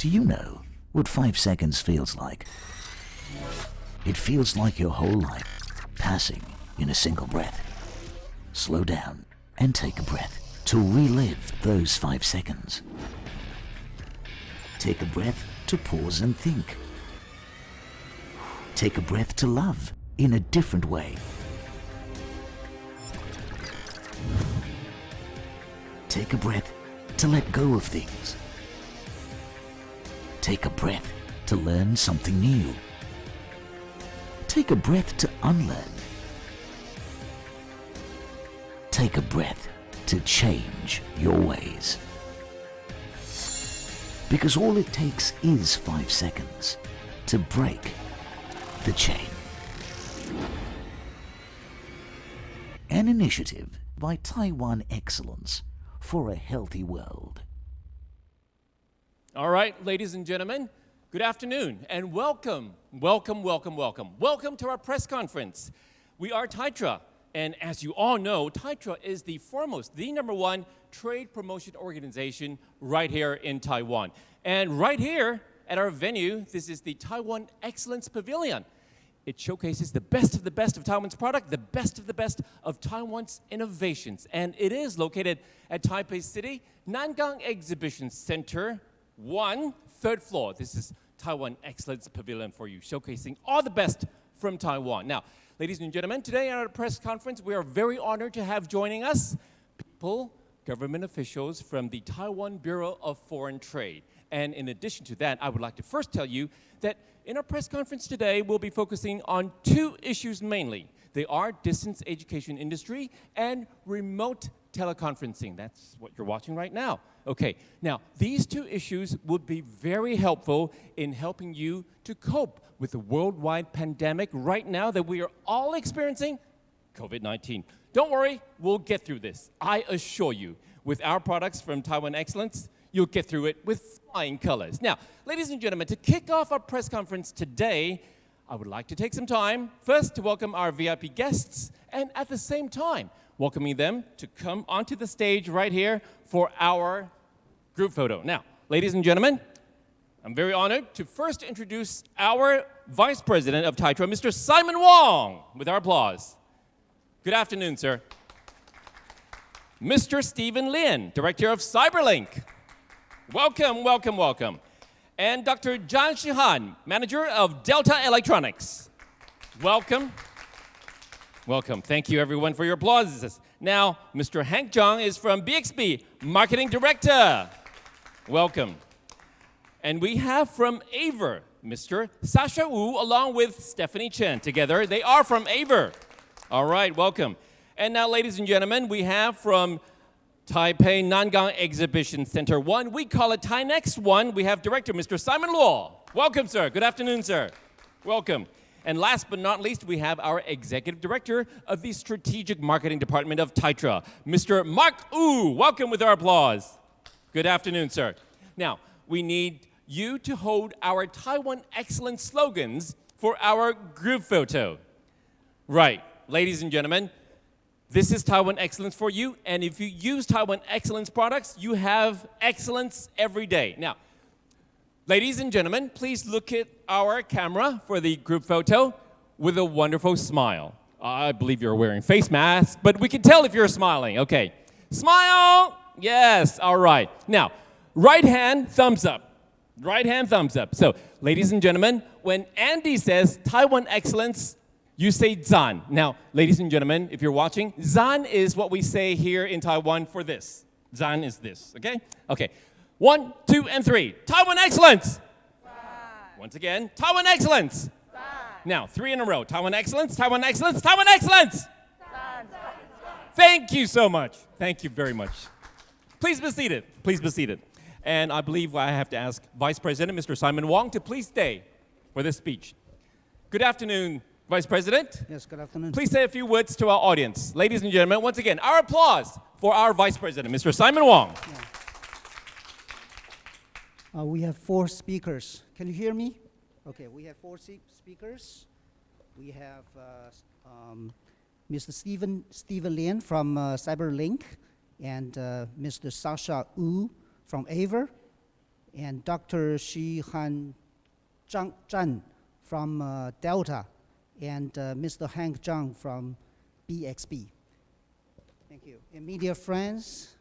Do you know what 5 seconds feels like? It feels like your whole life passing in a single breath. Slow down and take a breath to relive those 5 seconds. Take a breath to pause and think. Take a breath to love in a different way. Take a breath to let go of things. Take a breath to learn something new. Take a breath to unlearn. Take a breath to change your ways. Because all it takes is 5 seconds to break the chain. An initiative by Taiwan Excellence for a healthy world. All right, ladies and gentlemen, good afternoon and welcome to our press conference. We are Taitra, and as you all know, Taitra is the foremost, the #1 trade promotion organization right here in Taiwan. And right here at our venue, this is the Taiwan Excellence Pavilion. It showcases the best of Taiwan's product, the best of Taiwan's innovations. And it is located at Taipei City, Nangang Exhibition Center, 1, 3rd floor. This is Taiwan Excellence Pavilion for you, showcasing all the best from Taiwan. Now, ladies and gentlemen, today at our press conference, we are very honored to have joining us people, government officials from the Taiwan Bureau of Foreign Trade. And in addition to that, I would like to first tell you that in our press conference today, we'll be focusing on 2 issues mainly. They are distance education industry and remote teleconferencing. That's what you're watching right now. Okay, now these 2 issues would be very helpful in helping you to cope with the worldwide pandemic right now that we are all experiencing, COVID-19. Don't worry, we'll get through this. I assure you, with our products from Taiwan Excellence, you'll get through it with flying colors. Now, ladies and gentlemen, to kick off our press conference today, I would like to take some time first to welcome our VIP guests and at the same time, welcoming them to come onto the stage right here for our group photo. Now, ladies and gentlemen, I'm very honored to first introduce our Vice President of Taitra, Mr. Simon Wong, with our applause. Good afternoon, sir. Mr. Stephen Lin, Director of CyberLink. Welcome. And Dr. Zhang Shihan, Manager of Delta Electronics. Welcome. Thank you, everyone, for your applause. Now, Mr. Hank Zhang is from BXB, Marketing Director. Welcome. And we have from Aver, Mr. Sasha Wu, along with Stephanie Chen. Together, they are from Aver. All right, welcome. And now, ladies and gentlemen, we have from Taipei Nangang Exhibition Center 1. We call it Tainex 1. We have Director Mr. Simon Luo. Welcome, sir. Good afternoon, sir. Welcome. And last but not least, we have our Executive Director of the Strategic Marketing Department of Taitra, Mr. Mark Wu. Welcome with our applause. Good afternoon, sir. Now, we need you to hold our Taiwan Excellence slogans for our group photo. Right, ladies and gentlemen, this is Taiwan Excellence for you, and if you use Taiwan Excellence products, you have excellence every day. Now, ladies and gentlemen, please look at our camera for the group photo with a wonderful smile. I believe you're wearing face masks, but we can tell if you're smiling. Okay, smile! Yes, all right. Now, right hand, thumbs up. Right hand, thumbs up. So, ladies and gentlemen, when Andy says Taiwan Excellence, you say Zan. Now, ladies and gentlemen, if you're watching, Zan is what we say here in Taiwan for this. Zan is this, okay? Okay. 1, 2, and 3. Taiwan Excellence! Zan. Once again, Taiwan Excellence! Zan. Now, 3 in a row. Taiwan Excellence, Taiwan Excellence, Taiwan Excellence! Zan. Thank you so much. Thank you very much. Please be seated. Please be seated. And I believe I have to ask Vice President Mr. Simon Wong to please stay for this speech. Good afternoon, Vice President. Yes, good afternoon. Please say a few words to our audience. Ladies and gentlemen, once again, our applause for our Vice President, Mr. Simon Wong. Yeah. We have 4 speakers. Can you hear me? Okay, we have 4 speakers. We have Mr. Stephen Lin from CyberLink and Mr. Sasha Wu from Aver. and Dr. Shi-Han Zhang from Delta, and Mr. Hank Zhang from BXB. Thank you. And media friends,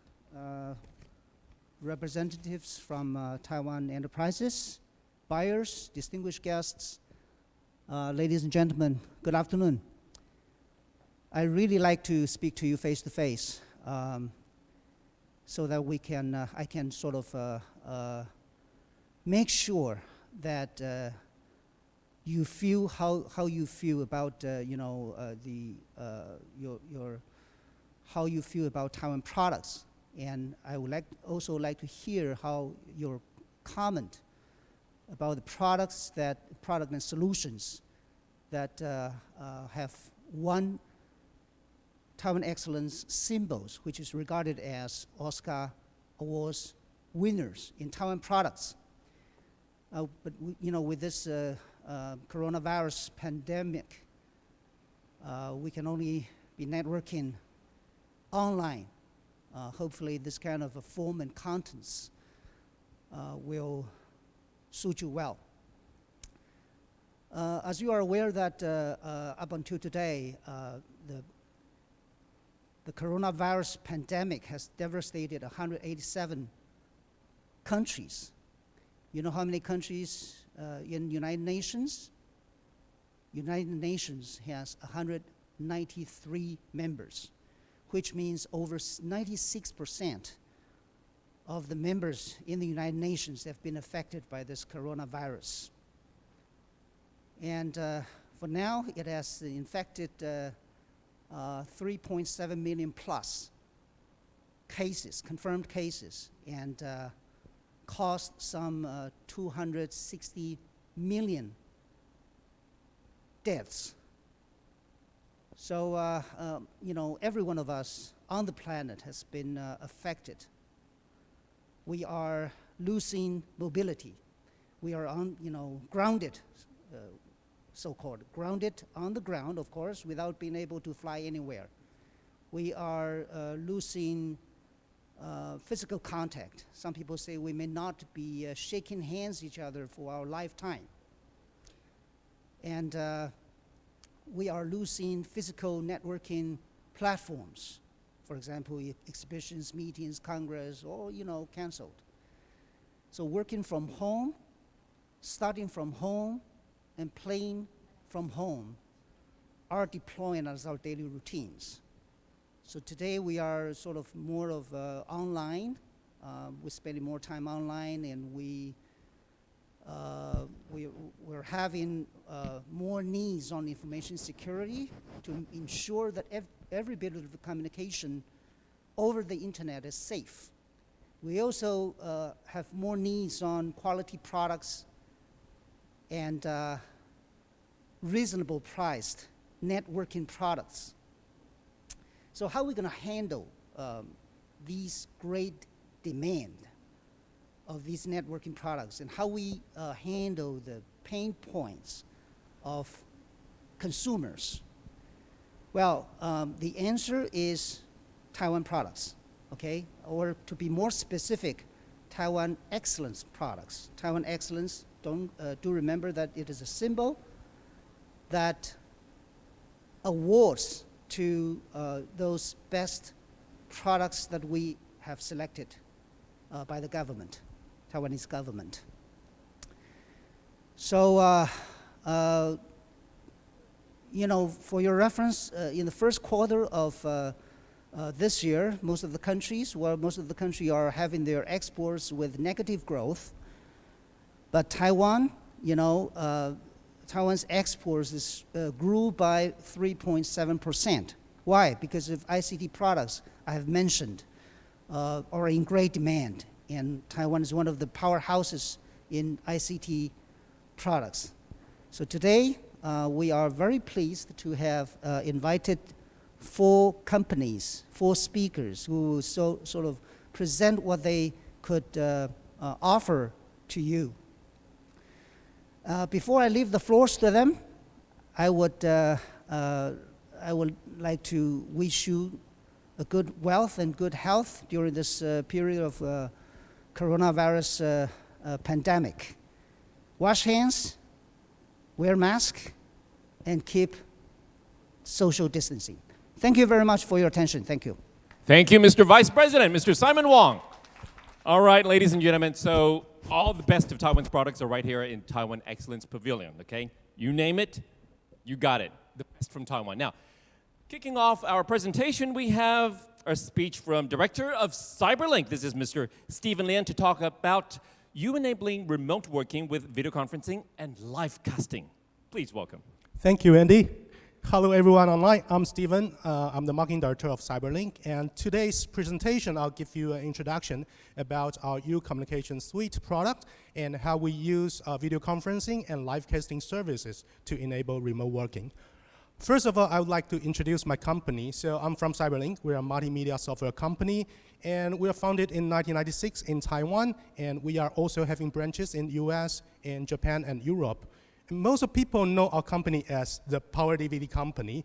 representatives from Taiwan Enterprises, buyers, distinguished guests, ladies and gentlemen, good afternoon. I really like to speak to you face to face, so that we can, I can sort of make sure that you feel how you feel about how you feel about Taiwan products, and I would also like to hear how your comment about the product and solutions that have won Taiwan Excellence symbols, which is regarded as Oscar Awards winners in Taiwan products. But with this coronavirus pandemic, we can only be networking online. Hopefully this kind of a form and contents will suit you well. As you are aware that up until today, the coronavirus pandemic has devastated 187 countries. You know how many countries in United Nations? United Nations has 193 members, which means over 96% of the members in the United Nations have been affected by this coronavirus. And for now, it has infected 3.7 million plus cases, confirmed cases, and caused some 260 million deaths. So, every one of us on the planet has been affected. We are losing mobility. We are grounded, so-called grounded on the ground, of course, without being able to fly anywhere. We are losing physical contact. Some people say we may not be shaking hands each other for our lifetime. And we are losing physical networking platforms. For example, exhibitions, meetings, Congress, all canceled. So working from home, starting from home, and playing from home are deploying as our daily routines. So today we are sort of more of online. We're spending more time online, and we're having more needs on information security to ensure that every bit of the communication over the internet is safe. We also have more needs on quality products and reasonable priced networking products. So how are we going to handle these great demand of these networking products, and how we handle the pain points of consumers? Well, the answer is Taiwan products, okay? Or to be more specific, Taiwan Excellence products. Taiwan Excellence, do remember that it is a symbol that awards to those best products that we have selected by the government, Taiwanese government. So, for your reference, in the first quarter of this year, most of the countries are having their exports with negative growth. But Taiwan, Taiwan's exports grew by 3.7%. Why? Because of ICT products I have mentioned are in great demand, and Taiwan is one of the powerhouses in ICT products. So today, we are very pleased to have invited 4 companies, 4 speakers who will sort of present what they could offer to you. Before I leave the floors to them, I would like to wish you a good wealth and good health during this period of coronavirus pandemic. Wash hands, wear mask, and keep social distancing. Thank you very much for your attention. Thank you. Thank you, Mr. Vice President, Mr. Simon Wong. All right, ladies and gentlemen, so all the best of Taiwan's products are right here in Taiwan Excellence Pavilion, okay? You name it, you got it. The best from Taiwan. Now, kicking off our presentation, we have a speech from Director of CyberLink. This is Mr. Stephen Lian to talk about you enabling remote working with video conferencing and live casting. Please welcome. Thank you, Andy. Hello, everyone online. I'm Stephen. I'm the Marketing Director of CyberLink. And today's presentation, I'll give you an introduction about our U-Communication Suite product and how we use video conferencing and live casting services to enable remote working. First of all, I would like to introduce my company. So I'm from CyberLink. We're a multimedia software company, and we were founded in 1996 in Taiwan, and we are also having branches in US, in Japan, and Europe. And most of people know our company as the Power DVD company.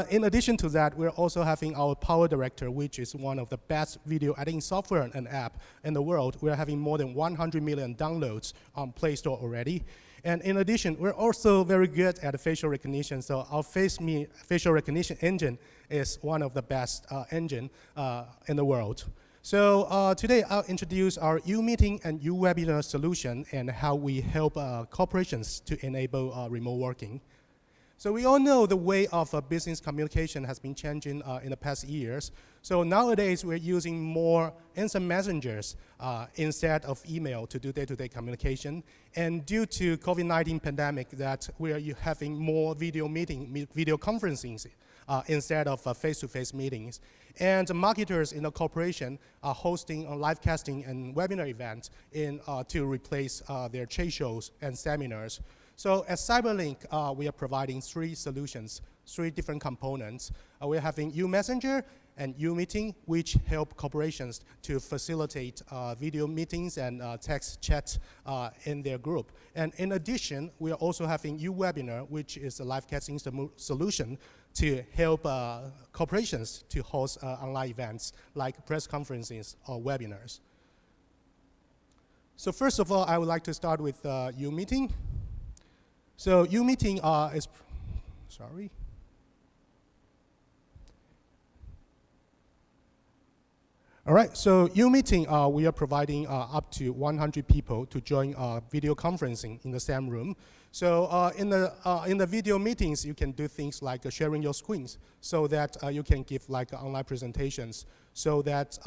In addition to that, we're also having our Power Director, which is one of the best video editing software and app in the world. We're having more than 100 million downloads on Play Store already. And in addition, we're also very good at facial recognition. So our facial recognition engine is one of the best engine in the world. So today I'll introduce our U-Meeting and U-Webinar solution and how we help corporations to enable remote working. So we all know the way of business communication has been changing in the past years. So nowadays we're using more instant messengers instead of email to do day-to-day communication. And due to COVID-19 pandemic, that we are having more video conferencing instead of face-to-face meetings. And marketers in the corporation are hosting a live casting and webinar events to replace their trade shows and seminars. So at CyberLink, we are providing three solutions, three different components. We're having U-Messenger and U-Meeting, which help corporations to facilitate video meetings and text chat in their group. And in addition, we are also having U-Webinar, which is a live casting solution to help corporations to host online events like press conferences or webinars. So first of all, I would like to start with U-Meeting. So U-Meeting is, sorry. All right, so U-Meeting, we are providing up to 100 people to join video conferencing in the same room. So in the video meetings, you can do things like sharing your screens so that you can give like online presentations, so that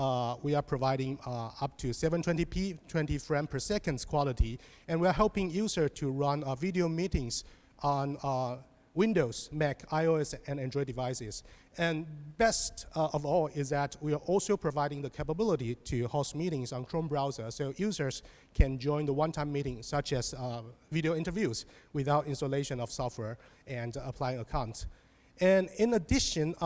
we are providing up to 720p, 20 frames per second quality, and we're helping users to run video meetings on Windows, Mac, iOS, and Android devices. And best of all is that we are also providing the capability to host meetings on Chrome browser, so users can join the one-time meetings, such as video interviews, without installation of software and applying accounts. And in addition,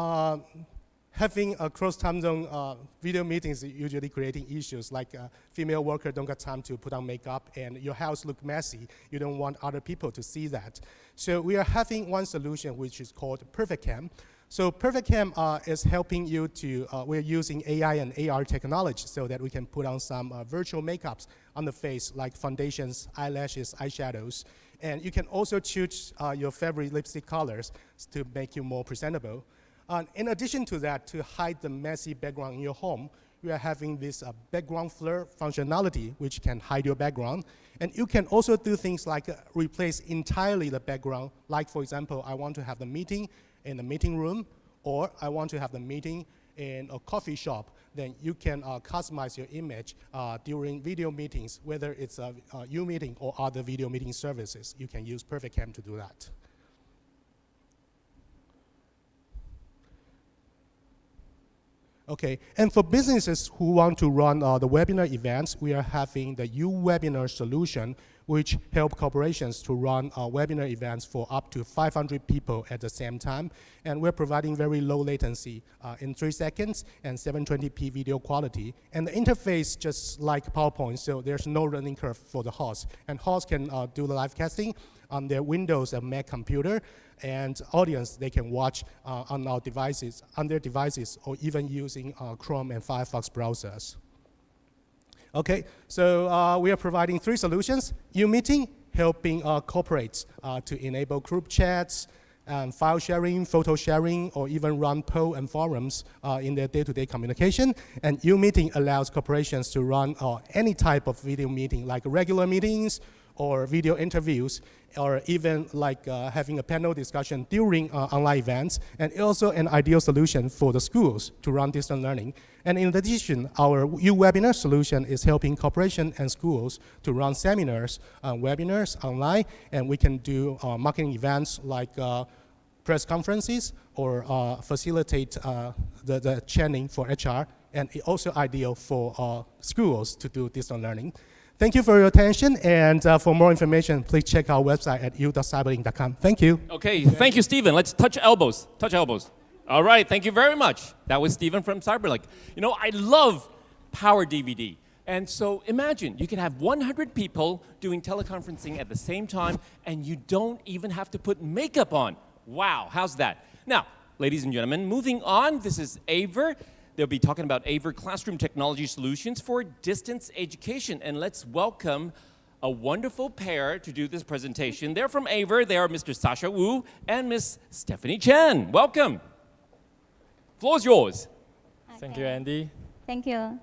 having a cross-time zone video meetings is usually creating issues like female worker don't get time to put on makeup and your house look messy. You don't want other people to see that. So we are having one solution which is called PerfectCam. So PerfectCam is helping you to, we're using AI and AR technology so that we can put on some virtual makeups on the face like foundations, eyelashes, eyeshadows. And you can also choose your favorite lipstick colors to make you more presentable. In addition to that, to hide the messy background in your home, we are having this background blur functionality, which can hide your background. And you can also do things like replace entirely the background. Like, for example, I want to have the meeting in the meeting room, or I want to have the meeting in a coffee shop. Then you can customize your image during video meetings, whether it's a U-Meeting or other video meeting services. You can use PerfectCam to do that. Okay, and for businesses who want to run the webinar events, we are having the U-Webinar solution, which help corporations to run webinar events for up to 500 people at the same time. And we're providing very low latency in 3 seconds and 720p video quality. And the interface just like PowerPoint, so there's no learning curve for the host. And hosts can do the live casting on their Windows and Mac computer, and audience, they can watch on our devices, on their devices, or even using Chrome and Firefox browsers. Okay, so we are providing 3 solutions. U-Meeting, helping corporates to enable group chats, and file sharing, photo sharing, or even run poll and forums in their day-to-day communication. And U-Meeting allows corporations to run any type of video meeting, like regular meetings or video interviews, or even like having a panel discussion during online events, and also an ideal solution for the schools to run distance learning. And in addition, our U-Webinar solution is helping corporations and schools to run seminars, webinars online, and we can do marketing events like press conferences or facilitate the training for HR, and it's also ideal for schools to do distance learning. Thank you for your attention, and for more information, please check our website at u.cyberlink.com. Thank you. Okay, thank you, Stephen. Let's touch elbows. Touch elbows. All right, thank you very much. That was Stephen from CyberLink. You know, I love Power DVD. And so imagine you can have 100 people doing teleconferencing at the same time, and you don't even have to put makeup on. Wow, how's that? Now, ladies and gentlemen, moving on, this is Aver. They'll be talking about Aver Classroom Technology Solutions for Distance Education. And let's welcome a wonderful pair to do this presentation. They're from Aver. They are Mr. Sasha Wu and Miss Stephanie Chen. Welcome. Floor is yours. Okay. Thank you, Andy. Thank you.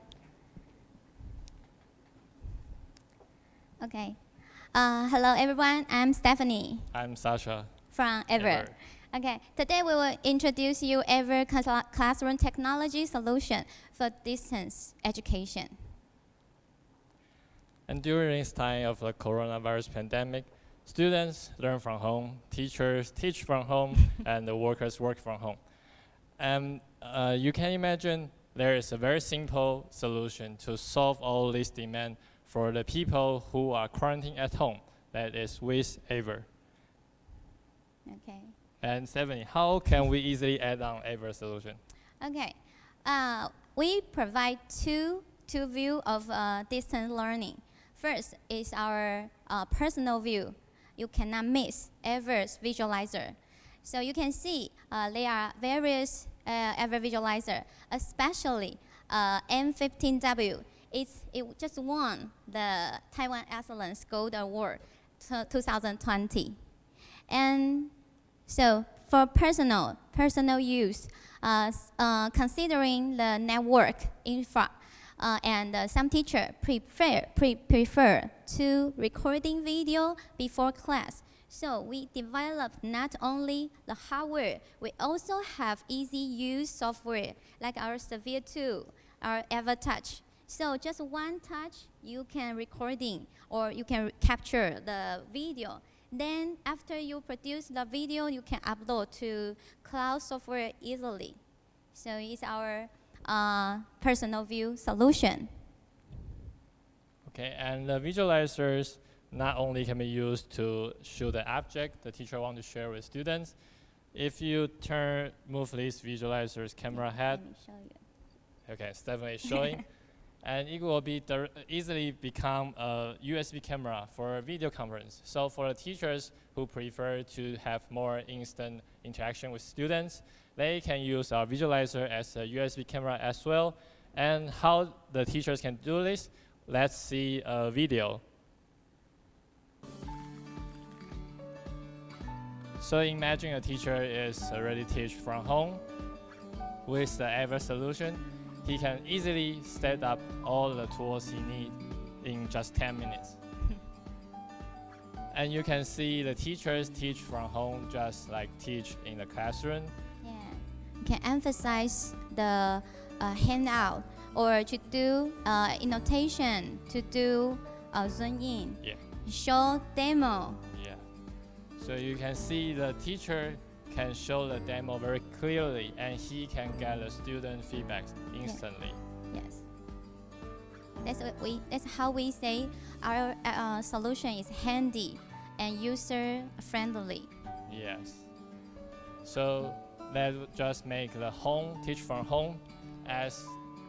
Okay. Hello, everyone. I'm Stephanie I'm Sasha. from Aver. Aver. Okay. Today we will introduce you Aver Classroom Technology Solution for Distance Education. And during this time of the coronavirus pandemic, students learn from home, teachers teach from home, and the workers work from home. And you can imagine there is a very simple solution to solve all this demand for the people who are quarantined at home, that is with Aver. Okay. And Stephanie, how can we easily add on Aver solution? Okay. We provide two view of distance learning. First is our personal view. You cannot miss Aver's visualizer. So you can see there are various Aver visualizer, especially M15W. It just won the Taiwan Excellence Gold Award 2020. And so for personal use, considering the network infra, and some teachers prefer to recording video before class. So we developed not only the hardware, we also have easy use software like our Severe 2, our EverTouch. So just one touch, you can recording or you can capture the video. Then after you produce the video, you can upload to cloud software easily. So it's our personal view solution. Okay, and the visualizers not only can be used to show the object the teacher wants to share with students. If you move this visualizer's camera head, Let me show you. okay, it's definitely showing. And it will be easily become a USB camera for a video conference. So for the teachers who prefer to have more instant interaction with students, they can use our visualizer as a USB camera as well. And how the teachers can do this, let's see a video. So imagine a teacher is already teach from home with the Aver solution. He can easily set up all the tools he needs in just 10 minutes. And you can see the teachers teach from home just like teach in the classroom. Yeah, you can emphasize the handout or to do annotation, to do zoom in, Yeah. show demo. Yeah. So you can see the teacher can show the demo very clearly, and he can get the student feedback instantly. Yes. That's how we say our solution is handy and user friendly. Yes. So that would just make the home teach from home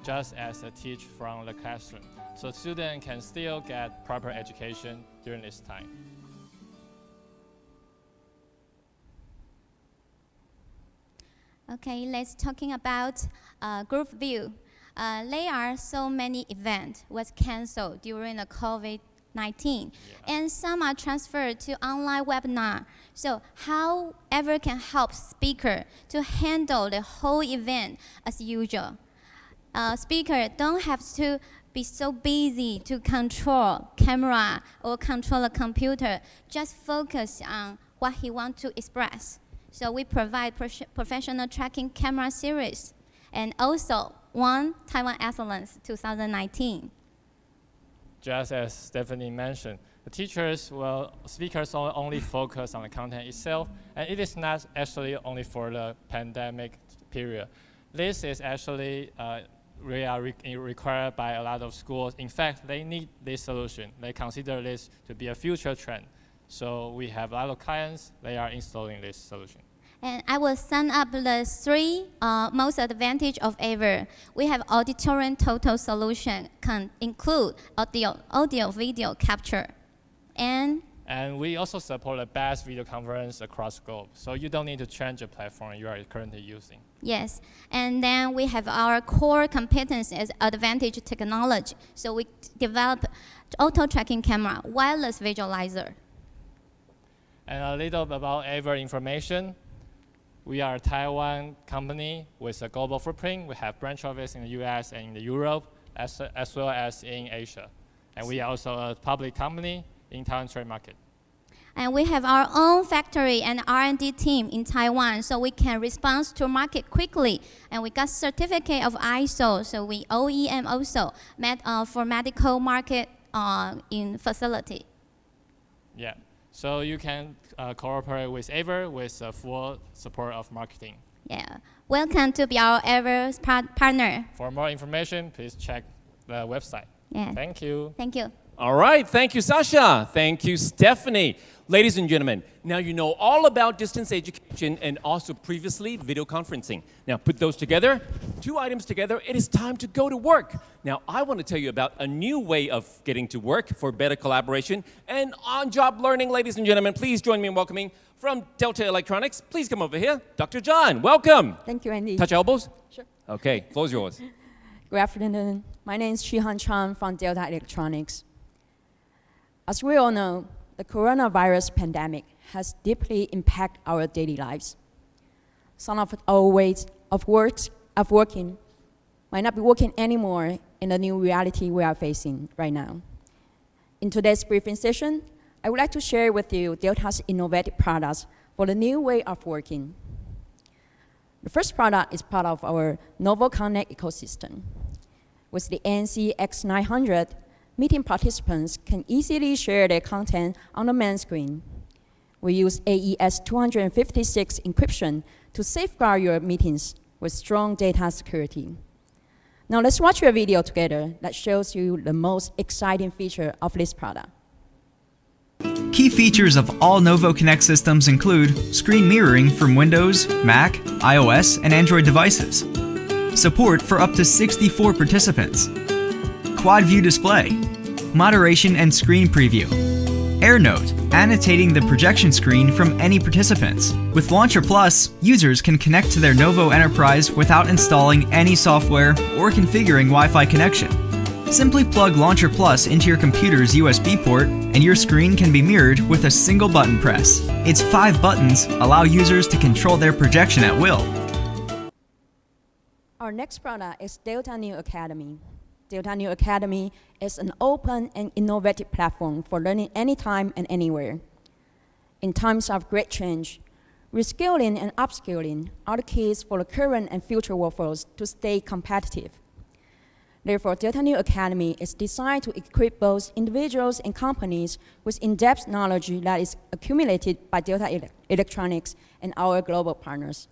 just as a teach from the classroom. So students can still get proper education during this time. Okay, let's talking about group view. There are so many events was canceled during the COVID-19, and some are transferred to online webinar. So however can help speaker to handle the whole event as usual. Speaker don't have to be so busy to control camera or control a computer, just focus on what he wants to express. So we provide professional tracking camera series and also won Taiwan Excellence 2019. Just as Stephanie mentioned, the speakers only focus on the content itself, and it is not actually only for the pandemic period. This is actually required by a lot of schools. In fact, they need this solution. They consider this to be a future trend. So we have a lot of clients, they are installing this solution. And I will sum up the three most advantage of ever. We have auditorium total solution, can include audio, video capture. And we also support the best video conference across the globe. So you don't need to change the platform you are currently using. yes, and then we have our core competence as advantage technology. So we develop auto tracking camera, wireless visualizer. And a little bit about Ever information. We are a Taiwan company with a global footprint. We have branch office in the US and in Europe, as well as in Asia. And we are also a public company in Taiwan trade market. And we have our own factory and R&D team in Taiwan, so we can respond to market quickly. And we got certificate of ISO, so we OEM also for medical market in facility. Yeah, so you can cooperate with Ever with full support of marketing. Yeah, welcome to be our Ever partner. For more information, please check the website. Yeah. Thank you. Thank you. All right, thank you, Sasha. Thank you, Stephanie. Ladies and gentlemen, now you know all about distance education and also previously video conferencing. Now put those together, two items together, it is time to go to work. Now I want to tell you about a new way of getting to work for better collaboration and on-job learning. Ladies and gentlemen, please join me in welcoming from Delta Electronics. Please come over here. Dr. John, welcome. Thank you, Andy. Touch elbows? Sure. Okay, floor's yours. Good afternoon. My name is Shihan Chan from Delta Electronics. As we all know, the coronavirus pandemic has deeply impacted our daily lives. Some of our ways of working might not be working anymore in the new reality we are facing right now. In today's briefing session, I would like to share with you Delta's innovative products for the new way of working. The first product is part of our Novel Connect ecosystem. With the ANC X900, meeting participants can easily share their content on the main screen. We use AES 256 encryption to safeguard your meetings with strong data security. Now let's watch a video together that shows you the most exciting feature of this product. Key features of all Novo Connect systems include screen mirroring from Windows, Mac, iOS, and Android devices, support for up to 64 participants, quad view display, moderation and screen preview, AirNote, annotating the projection screen from any participants. With Launcher Plus, users can connect to their Novo Enterprise without installing any software or configuring Wi-Fi connection. Simply plug Launcher Plus into your computer's USB port and your screen can be mirrored with a single button press. Its 5 buttons allow users to control their projection at will. Our next product is Delta New Academy. Delta New Academy is an open and innovative platform for learning anytime and anywhere. In times of great change, reskilling and upskilling are the keys for the current and future workforce to stay competitive. Therefore, Delta New Academy is designed to equip both individuals and companies with in-depth knowledge that is accumulated by Delta Electronics and our global partners.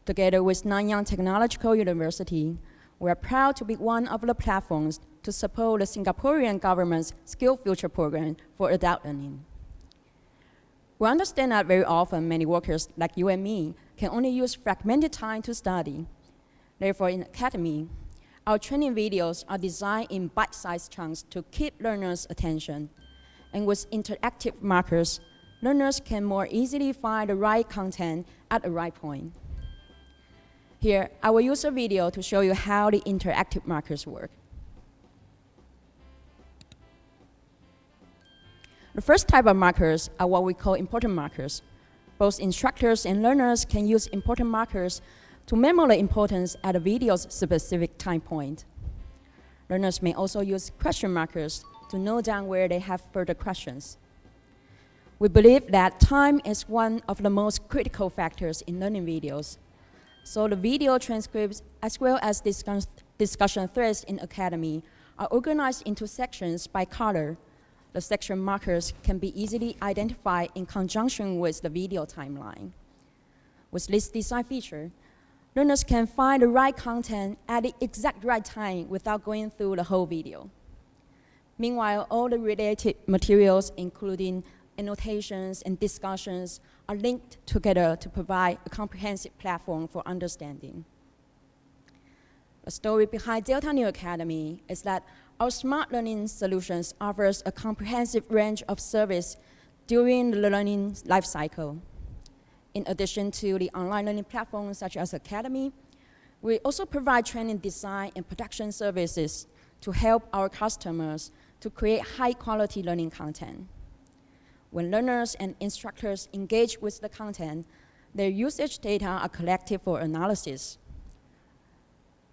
Together with Nanyang Technological University, we are proud to be one of the platforms to support the Singaporean government's Skill Future program for adult learning. We understand that very often many workers like you and me can only use fragmented time to study. Therefore, in Academy, our training videos are designed in bite-sized chunks to keep learners' attention. And with interactive markers, learners can more easily find the right content at the right point. Here, I will use a video to show you how the interactive markers work. The first type of markers are what we call important markers. Both instructors and learners can use important markers to memo the importance at a video's specific time point. Learners may also use question markers to note down where they have further questions. We believe that time is one of the most critical factors in learning videos. So the video transcripts, as well as discussion threads in Academy, are organized into sections by color. The section markers can be easily identified in conjunction with the video timeline. With this design feature, learners can find the right content at the exact right time without going through the whole video. Meanwhile, all the related materials, including annotations and discussions, are linked together to provide a comprehensive platform for understanding. The story behind Delta New Academy is that our smart learning solutions offers a comprehensive range of service during the learning life cycle. In addition to the online learning platforms such as Academy, we also provide training design and production services to help our customers to create high-quality learning content. When learners and instructors engage with the content, their usage data are collected for analysis.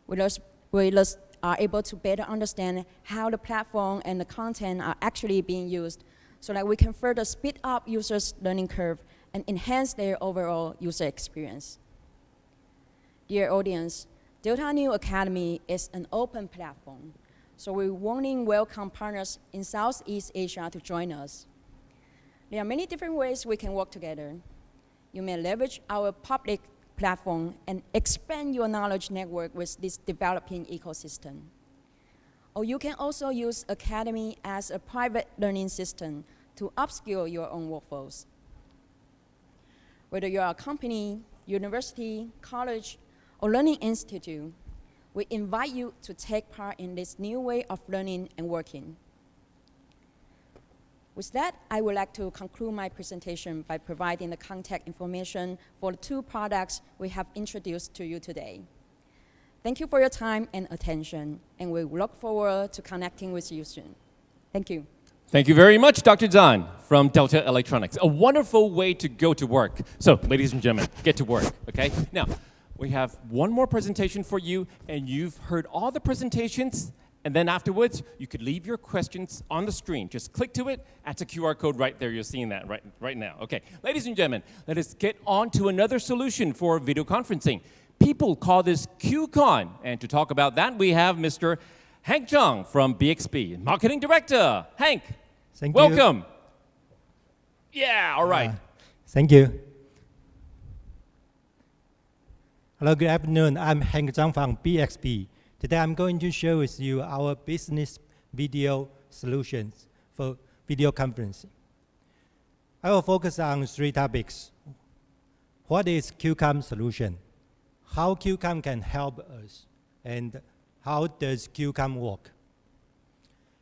We thus are able to better understand how the platform and the content are actually being used so that we can further speed up users' learning curve and enhance their overall user experience. Dear audience, Delta New Academy is an open platform, so we warmly welcome partners in Southeast Asia to join us. There are many different ways we can work together. You may leverage our public platform and expand your knowledge network with this developing ecosystem. Or you can also use Academy as a private learning system to upskill your own workforce. Whether you are a company, university, college, or learning institute, we invite you to take part in this new way of learning and working. With that, I would like to conclude my presentation by providing the contact information for the two products we have introduced to you today. Thank you for your time and attention, and we look forward to connecting with you soon. Thank you. Thank you very much, Dr. Zhang from Delta Electronics. A wonderful way to go to work. So, ladies and gentlemen, get to work, okay? Now, we have one more presentation for you, and you've heard all the presentations, and then afterwards, you could leave your questions on the screen. Just click to it. That's a QR code right there. You're seeing that right now. Okay, ladies and gentlemen, let us get on to another solution for video conferencing. People call this QCon, and to talk about that, we have Mr. Hank Zhang from BXB, Marketing Director. Hank, thank you. Welcome. Yeah, all right. Thank you. Hello, good afternoon. I'm Hank Zhang from BXB. Today I'm going to share with you our business video solutions for video conferencing. I will focus on three topics. What is QCOM solution? How QCOM can help us? And how does QCOM work?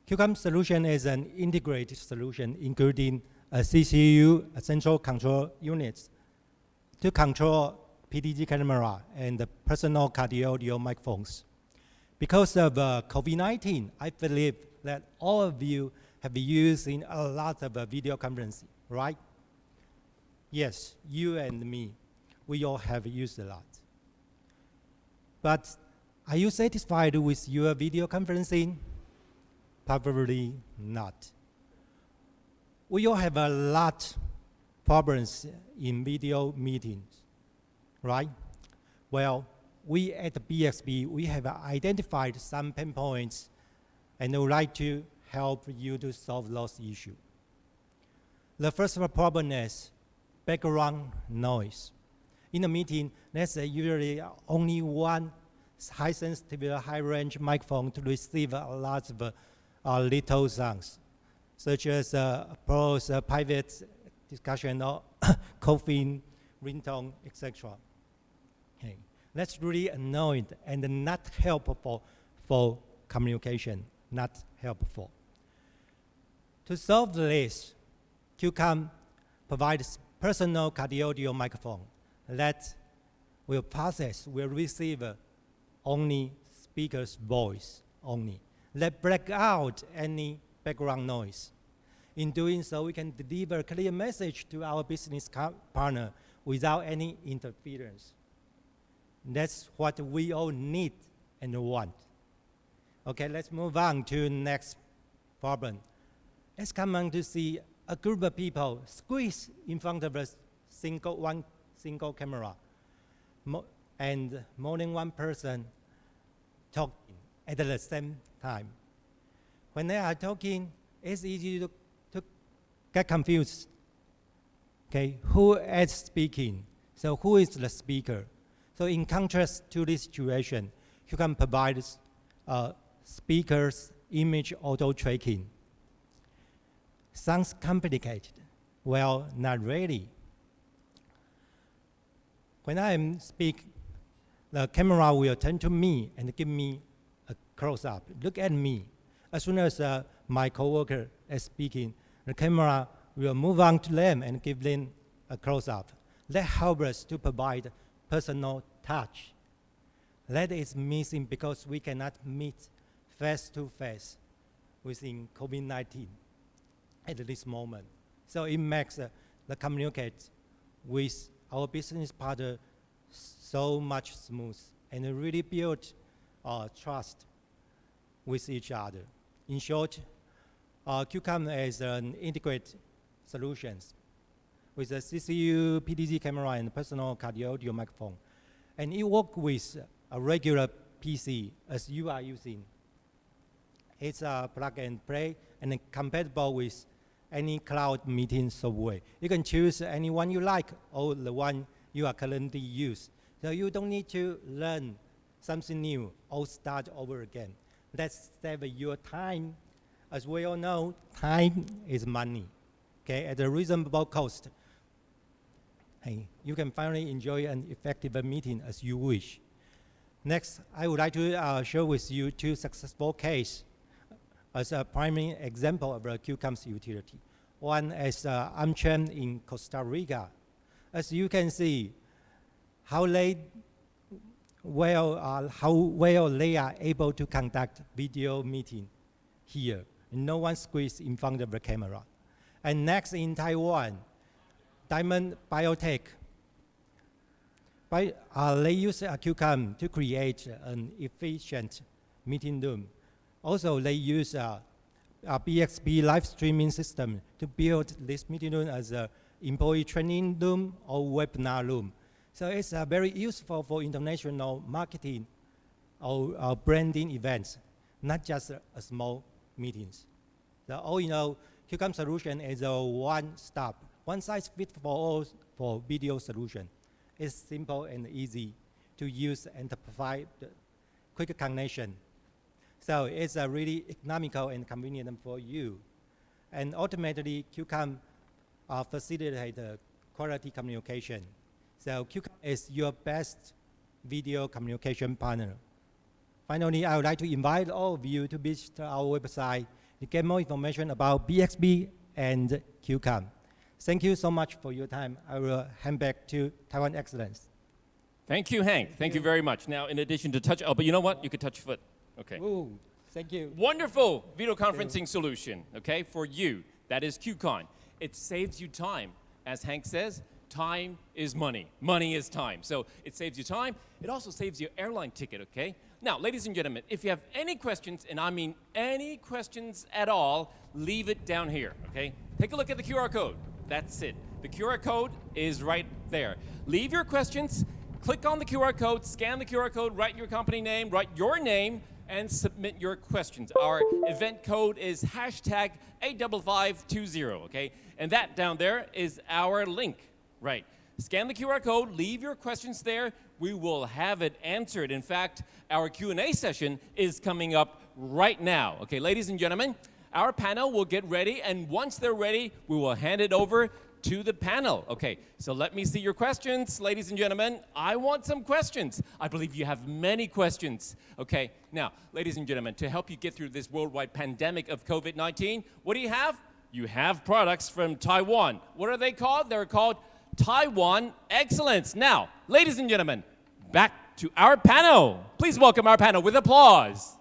QCOM solution is an integrated solution including a CCU, a central control unit, to control PDG camera and the personal cardio audio microphones. Because of COVID-19, I believe that all of you have been using a lot of video conferencing, right? Yes, you and me, we all have used a lot. But are you satisfied with your video conferencing? Probably not. We all have a lot of problems in video meetings, right? Well, we at BXB, we have identified some pain points and would like to help you to solve those issues. The first problem is background noise. In a meeting, there's usually only one high-sensitive, high-range microphone to receive a lot of little sounds, such as applause, private discussion, or coughing, ringtone, etc. Okay. That's really annoying and not helpful for communication, not helpful. To solve this, QCOM provides personal cardio audio microphone that will process, will receive only speaker's voice only. Let black out any background noise. In doing so, we can deliver a clear message to our business partner without any interference. That's what we all need and want. Okay, let's move on to the next problem. It's common to see a group of people squeeze in front of one single camera, and more than one person talking at the same time. When they are talking, it's easy to get confused. Okay, who is speaking? So who is the speaker? So in contrast to this situation, you can provide speaker's image auto tracking. Sounds complicated. Well, not really. When I speak, the camera will turn to me and give me a close-up. Look at me. As soon as my coworker is speaking, the camera will move on to them and give them a close-up. That helps us to provide personal touch. That is missing because we cannot meet face-to-face within COVID-19 at this moment. So it makes the communicate with our business partner so much smooth and really build trust with each other. In short, QCOM is an integrated solutions with a CCU, PDZ camera, and personal cardio audio microphone. And it works with a regular PC as you are using. It's a plug and play and compatible with any cloud meeting software. You can choose any one you like or the one you are currently using. So you don't need to learn something new or start over again. Let's save your time. As we all know, time is money, okay, at a reasonable cost. Hey, you can finally enjoy an effective meeting as you wish. Next, I would like to share with you two successful cases as a primary example of a QCOM's utility. One is Amtrak in Costa Rica. As you can see, how well they are able to conduct video meeting here. No one squeezed in front of the camera. And next in Taiwan, Diamond Biotech. They use a QCOM to create an efficient meeting room. Also, they use a BXP live streaming system to build this meeting room as an employee training room or webinar room. So it's very useful for international marketing or branding events, not just small meetings. So all in all, QCOM solution is a one-stop, one-size-fits-for-all for video solution. It's simple and easy to use and to provide quick connection. So it's really economical and convenient for you. And ultimately, QCOM facilitates quality communication. So QCOM is your best video communication partner. Finally, I would like to invite all of you to visit our website to get more information about BXB and QCOM. Thank you so much for your time. I will hand back to Taiwan Excellence. Thank you, Hank. Thank you very much. Now, in addition to touch, but you know what? You could touch foot. Okay. Ooh, thank you. Wonderful video conferencing solution, okay, for you. That is QCon. It saves you time. As Hank says, time is money. Money is time. So it saves you time. It also saves you airline ticket, okay? Now, ladies and gentlemen, if you have any questions, and I mean any questions at all, leave it down here, okay? Take a look at the QR code. That's it. The QR code is right there. Leave your questions. Click on the QR code, scan the QR code, write your company name, write your name, and submit your questions. Our event code is #85520, okay? And that down there is our link, right? Scan the QR code, leave your questions there. We will have it answered. In fact, our Q&A session is coming up right now, okay? Ladies and gentlemen, our panel will get ready, and once they're ready, we will hand it over to the panel. Okay, so let me see your questions, ladies and gentlemen. I want some questions. I believe you have many questions. Okay, now, ladies and gentlemen, to help you get through this worldwide pandemic of COVID-19, what do you have? You have products from Taiwan. What are they called? They're called Taiwan Excellence. Now, ladies and gentlemen, back to our panel. Please welcome our panel with applause.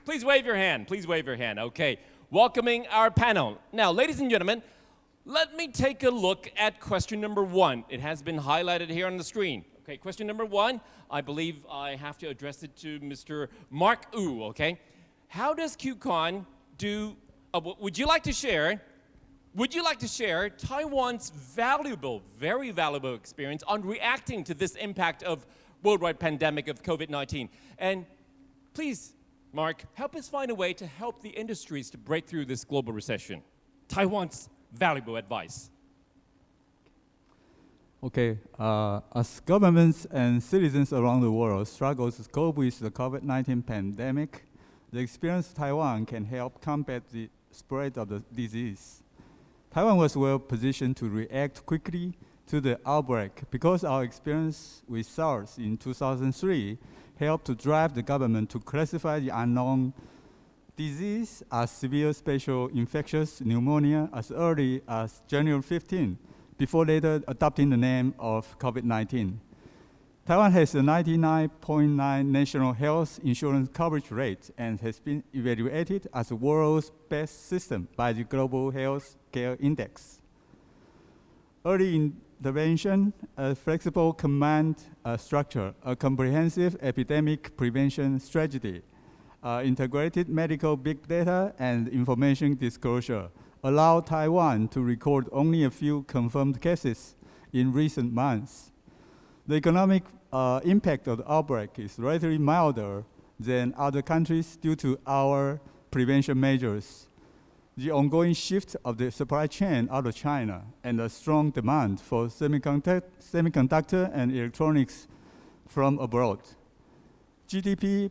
Please wave your hand. Please wave your hand. Okay, welcoming our panel. Now, ladies and gentlemen, let me take a look at question number 1. It has been highlighted here on the screen. Okay, question number 1, I believe I have to address it to Mr. Mark Wu, okay? How does QCon do, would you like to share Taiwan's valuable, very valuable experience on reacting to this impact of worldwide pandemic of COVID-19? And please, Mark, help us find a way to help the industries to break through this global recession. Taiwan's valuable advice. Okay, as governments and citizens around the world struggle to cope with the COVID-19 pandemic, the experience of Taiwan can help combat the spread of the disease. Taiwan was well positioned to react quickly to the outbreak because our experience with SARS in 2003 helped to drive the government to classify the unknown disease as severe special infectious pneumonia as early as January 15, before later adopting the name of COVID-19. Taiwan has a 99.9 national health insurance coverage rate and has been evaluated as the world's best system by the Global Health Care Index. Early intervention, a flexible command structure, a comprehensive epidemic prevention strategy, integrated medical big data and information disclosure allow Taiwan to record only a few confirmed cases in recent months. The economic impact of the outbreak is relatively milder than other countries due to our prevention measures. The ongoing shift of the supply chain out of China and the strong demand for semiconductor and electronics from abroad. GDP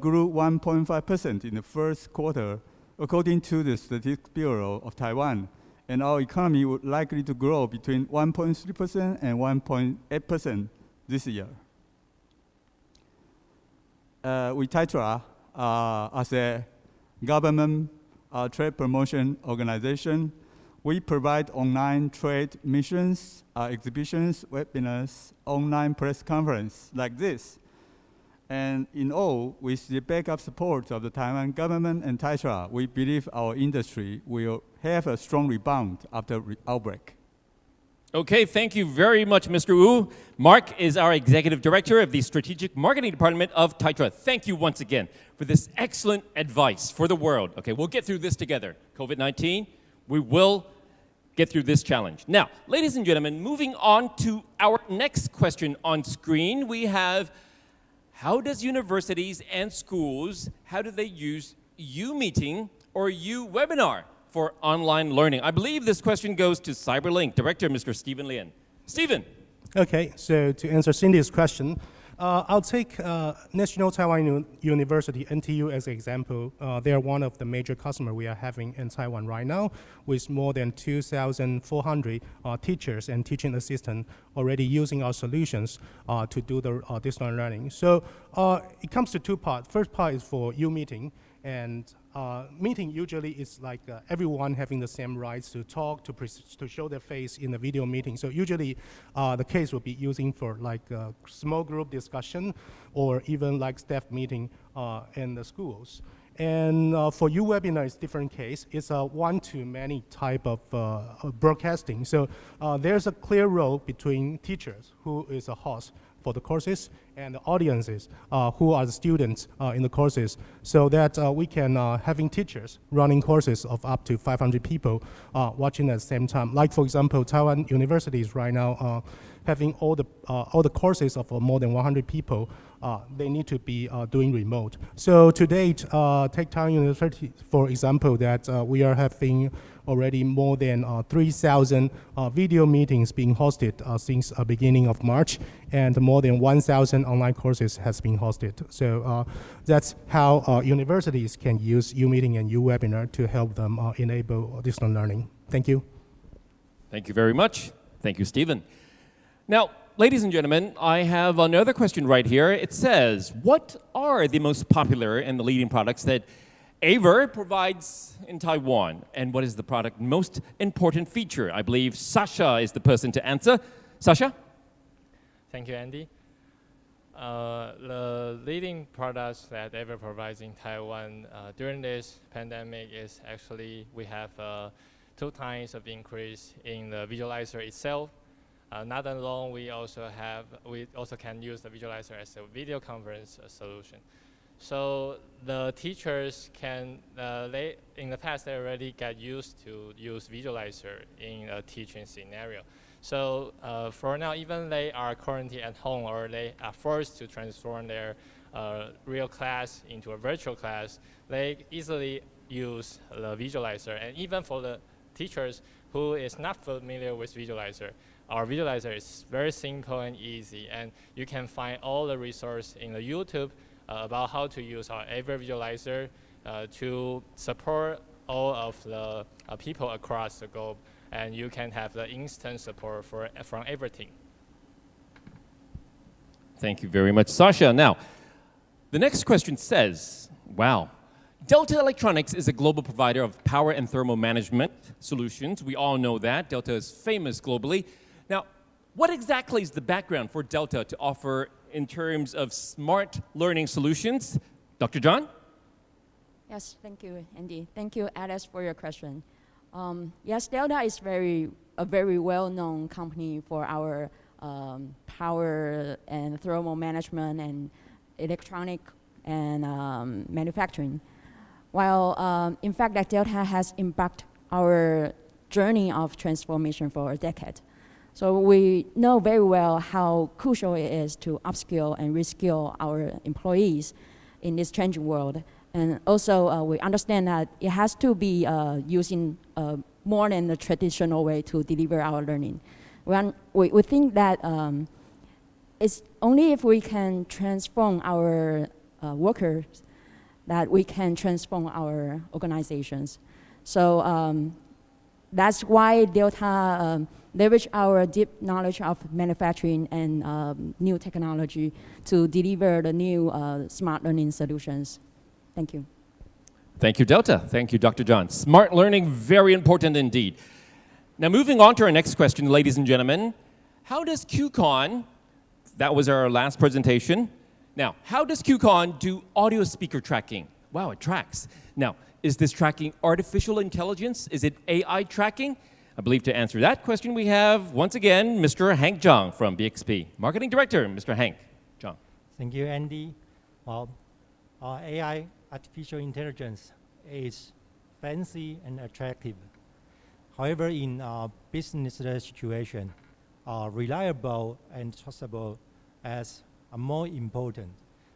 grew 1.5% in the first quarter, according to the Statistics Bureau of Taiwan, and our economy would likely to grow between 1.3% and 1.8% this year. We Taitra, as a government trade promotion organization, we provide online trade missions, exhibitions, webinars, online press conference like this. And in all, with the backup support of the Taiwan government and Taitra, we believe our industry will have a strong rebound after outbreak. Okay, thank you very much, Mr. Wu. Mark is our Executive Director of the Strategic Marketing Department of Taitra. Thank you once again for this excellent advice for the world. Okay, we'll get through this together. COVID-19, we will get through this challenge. Now, ladies and gentlemen, moving on to our next question on screen, we have, how does universities and schools, how do they use U-Meeting or U-Webinar for online learning? I believe this question goes to CyberLink Director, Mr. Stephen Lien. Stephen. Okay, so to answer Cindy's question, I'll take National Taiwan University, NTU, as an example. They are one of the major customers we are having in Taiwan right now, with more than 2,400 teachers and teaching assistants already using our solutions to do the distance learning. So it comes to two parts. First part is for U-Meeting, and meeting usually is like everyone having the same rights to talk, to show their face in the video meeting. So usually the case will be using for like a small group discussion or even like staff meeting in the schools. And for U-Webinar, it's different case. It's a one-to-many type of broadcasting. So there's a clear role between teachers, who is a host for the courses, and the audiences, who are the students in the courses, so that we can having teachers running courses of up to 500 people watching at the same time. Like for example, Taiwan universities right now having all the courses of more than 100 people. They need to be doing remote. So to date, take Taiwan University for example, that we are having already more than 3,000 video meetings being hosted since the beginning of March, and more than 1,000 online courses has been hosted. So that's how universities can use U-Meeting and U-Webinar to help them enable distance learning. Thank you. Thank you very much. Thank you, Stephen. Now, ladies and gentlemen, I have another question right here. It says, what are the most popular and the leading products that Aver provides in Taiwan, and what is the product most important feature? I believe Sasha is the person to answer. Sasha? Thank you, Andy. The leading products that ever provides in Taiwan during this pandemic is actually we have 2 times of increase in the visualizer itself. Not alone, we also can use the visualizer as a video conference solution. So the teachers can, in the past, they already got used to use visualizer in a teaching scenario. So for now, even they are quarantined at home or they are forced to transform their real class into a virtual class, they easily use the visualizer. And even for the teachers who is not familiar with visualizer, our visualizer is very simple and easy, and you can find all the resources in the YouTube about how to use our Ever visualizer to support all of the people across the globe, and you can have the instant support from everything. Thank you very much, Sasha. Now, the next question says, wow, Delta Electronics is a global provider of power and thermal management solutions. We all know that. Delta is famous globally. Now, what exactly is the background for Delta to offer in terms of smart learning solutions? Dr. John? Yes, thank you, Andy. Thank you, Alice, for your question. Yes, Delta is a very well-known company for our power and thermal management and electronic and manufacturing. While, in fact, that Delta has impacted our journey of transformation for a decade. So we know very well how crucial it is to upskill and reskill our employees in this changing world. And also, we understand that it has to be using more than the traditional way to deliver our learning. We think that it's only if we can transform our workers that we can transform our organizations. So that's why Delta leverage our deep knowledge of manufacturing and new technology to deliver the new smart learning solutions. Thank you. Thank you, Delta. Thank you, Dr. John. Smart learning, very important indeed. Now, moving on to our next question, ladies and gentlemen. How does QCon, that was our last presentation. Now, how does QCon do audio speaker tracking? Wow, it tracks. Now, is this tracking artificial intelligence? Is it AI tracking? I believe to answer that question, we have, once again, Mr. Hank Zhang from BXP. Marketing Director, Mr. Hank Zhang. Thank you, Andy. Well, AI, artificial intelligence, is fancy and attractive. However, in business situation, reliable and trustable as more important.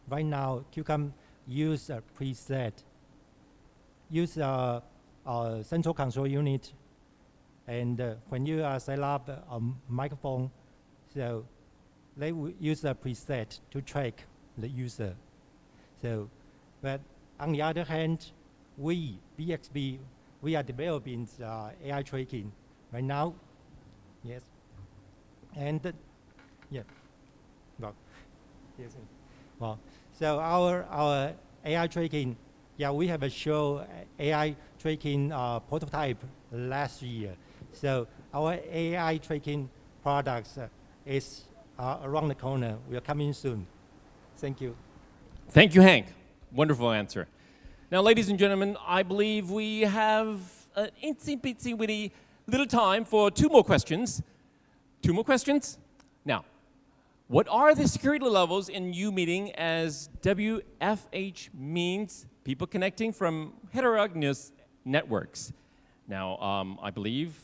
Right now, QCOM use a preset, use a central control unit, and when you set up a microphone, so they will use a preset to track the user. So, but on the other hand, we, BXB, we are developing AI tracking right now. Yes. And yeah. Well, yes. Well, so our AI tracking, yeah, we have a show AI tracking prototype last year. So our AI tracking products is around the corner. We are coming soon. Thank you. Thank you, Hank. Wonderful answer. Now, ladies and gentlemen, I believe we have an itsy-bitsy-witty little time for 2 more questions. 2 more questions? Now, what are the security levels in U-Meeting, as WFH means people connecting from heterogeneous networks? Now, I believe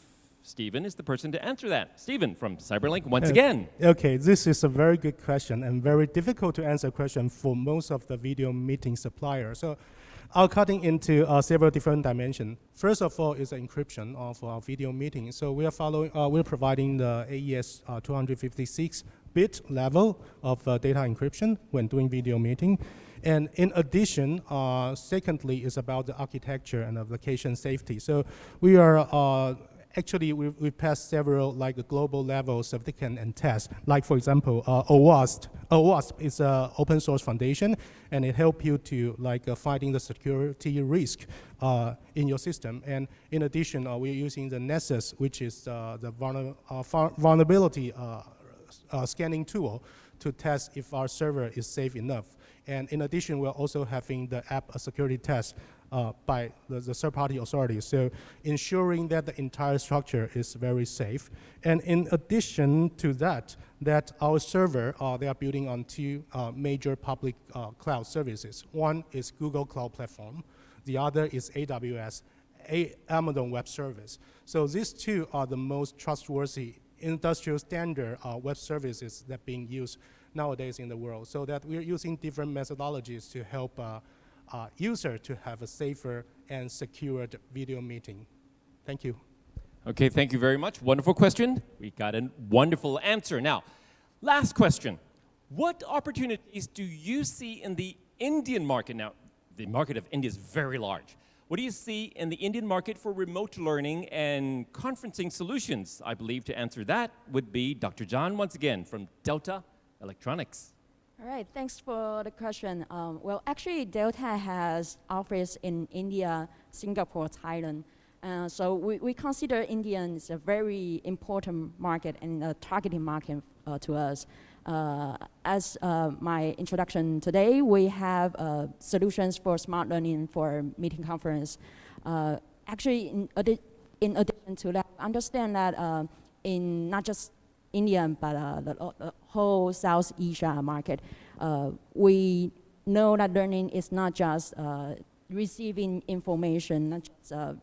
Stephen is the person to answer that. Stephen from Cyberlink, once again. Okay, this is a very good question and very difficult to answer question for most of the video meeting suppliers. So I'll cut into several different dimensions. First of all is encryption for our video meeting. So we are we're providing the AES 256-bit level of data encryption when doing video meeting. And in addition, secondly, is about the architecture and application safety. So we are actually, we've passed several global level certificate and tests. Like for example, OWASP. OWASP is an open source foundation, and it helps you to fighting the security risk in your system. And in addition, we're using the Nessus, which is the vulnerability scanning tool to test if our server is safe enough. And in addition, we're also having the app security test by the third-party authorities. So ensuring that the entire structure is very safe. And in addition to that, our server, they are building on two major public cloud services. One is Google Cloud Platform. The other is AWS, Amazon Web Service. So these two are the most trustworthy industrial standard web services that are being used nowadays in the world. So that we're using different methodologies to help users to have a safer and secured video meeting. Thank you. Okay, thank you very much. Wonderful question. We got a wonderful answer. Now, last question. What opportunities do you see in the Indian market? Now, the market of India is very large. What do you see in the Indian market for remote learning and conferencing solutions? I believe to answer that would be Dr. John once again from Delta Electronics. All right, thanks for the question. Well, actually, Delta has offices in India, Singapore, Thailand. So we consider India is a very important market and a targeting market to us. As my introduction today, we have solutions for smart learning for meeting conference. Actually, in addition to that, understand that in not just India, but the whole South Asia market, we know that learning is not just receiving information, not just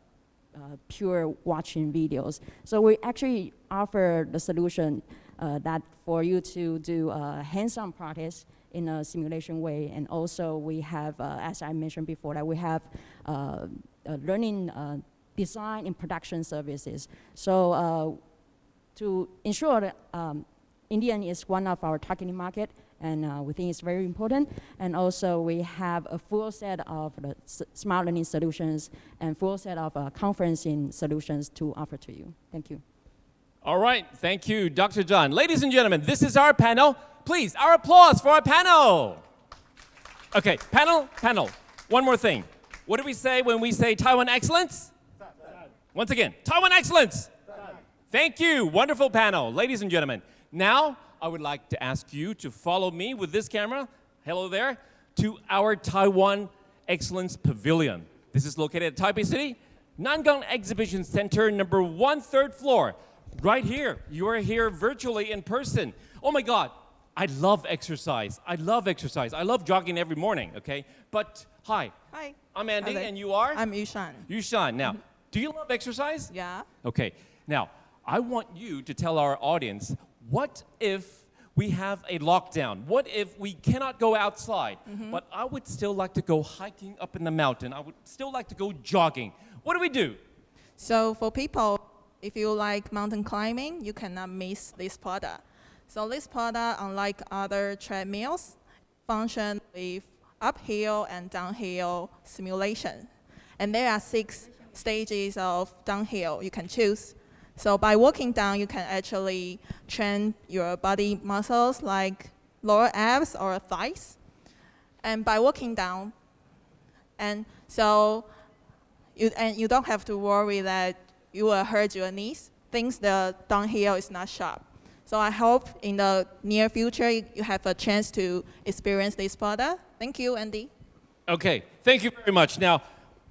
pure watching videos. So we actually offer the solution that for you to do hands-on practice in a simulation way. And also we have, as I mentioned before, that we have learning design and production services. So to ensure that Indian is one of our targeting market, and we think it's very important. And also we have a full set of the smart learning solutions and full set of conferencing solutions to offer to you. Thank you. All right, thank you, Dr. John. Ladies and gentlemen, this is our panel. Please, our applause for our panel. Okay, panel, one more thing. What do we say when we say Taiwan excellence? Once again, Taiwan excellence. Thank you, wonderful panel. Ladies and gentlemen, now I would like to ask you to follow me with this camera, hello there, to our Taiwan Excellence Pavilion. This is located at Taipei City, Nangang Exhibition Center, number 1, 3rd floor. Right here, you are here virtually in person. Oh my God, I love exercise. I love jogging every morning, okay? But hi. Hi. I'm Andy, Hello. and you are? I'm Yushan. Yushan. Now, do you love exercise? Yeah. Okay. Now, I want you to tell our audience, what if we have a lockdown? What if we cannot go outside, but I would still like to go hiking up in the mountain? I would still like to go jogging. What do we do? So for people, if you like mountain climbing, you cannot miss this product. So this product, unlike other treadmills, function with uphill and downhill simulation. And there are 6 stages of downhill you can choose. So by walking down, you can actually train your body muscles like lower abs or thighs. And by walking down, and so you don't have to worry that you will hurt your knees. Things the downhill is not sharp. So I hope in the near future you have a chance to experience this product. Thank you, Andy. Okay, thank you very much. Now,